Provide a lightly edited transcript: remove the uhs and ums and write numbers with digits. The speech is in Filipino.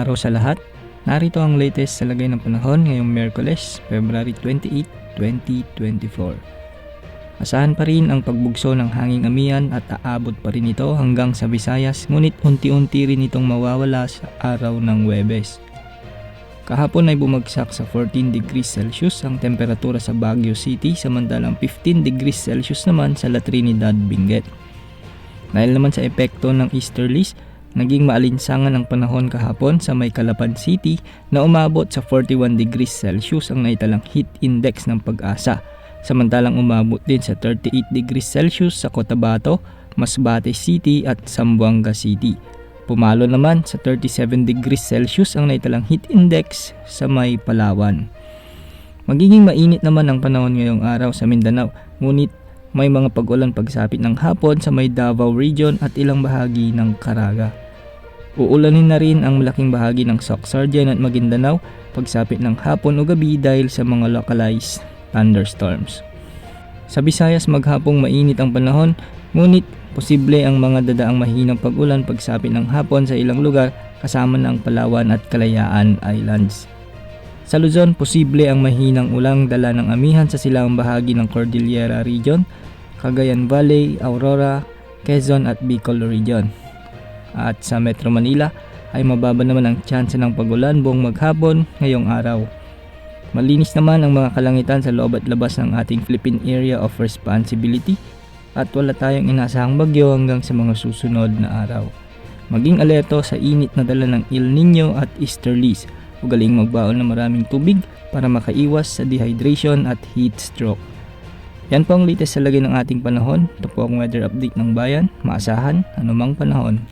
araw sa lahat. Narito ang latest sa lagay ng panahon ngayong Miyerkules, February 28, 2024. Asahan pa rin ang pagbugso ng hanging amihan at aabot pa rin ito hanggang sa Visayas, ngunit unti-unti rin itong mawawala sa araw ng Huwebes. Kahapon ay bumagsak sa 14 degrees Celsius ang temperatura sa Baguio City, samantalang 15 degrees Celsius naman sa La Trinidad, Benguet. Dahil naman sa epekto ng easterlies, naging maalinsangan ang panahon kahapon sa may Calapan City na umabot sa 41 degrees Celsius ang naitalang heat index ng Pag-asa. Samantalang umabot din sa 38 degrees Celsius sa Cotabato, Masbate City at Zamboanga City. Pumalo naman sa 37 degrees Celsius ang naitalang heat index sa may Palawan. Magiging mainit naman ang panahon ngayong araw sa Mindanao, ngunit may mga pag-ulan pagsapit ng hapon sa may Davao Region at ilang bahagi ng Caraga. Uulanin na rin ang malaking bahagi ng Sorsogon at Maguindanao pagsapit ng hapon o gabi dahil sa mga localized thunderstorms. Sa Visayas maghapong mainit ang panahon, ngunit posible ang mga dadaang mahinang pag-ulan pagsapit ng hapon sa ilang lugar kasama ng Palawan at Kalayaan Islands. Sa Luzon, posible ang mahinang ulang dala ng amihan sa silangang bahagi ng Cordillera Region, Cagayan Valley, Aurora, Quezon at Bicol Region. At sa Metro Manila ay mababa naman ang tsansa ng pag-ulan buong maghapon ngayong araw. Malinis naman ang mga kalangitan sa loob at labas ng ating Philippine Area of Responsibility at wala tayong inaasahang bagyo hanggang sa mga susunod na araw. Maging alerto sa init na dala ng El Nino at easterlies. Ugaling magbaon ng maraming tubig para makaiwas sa dehydration at heat stroke. Yan po ang latest sa lagay ng ating panahon. Ito po ang weather update ng bayan. Maasahan anumang panahon.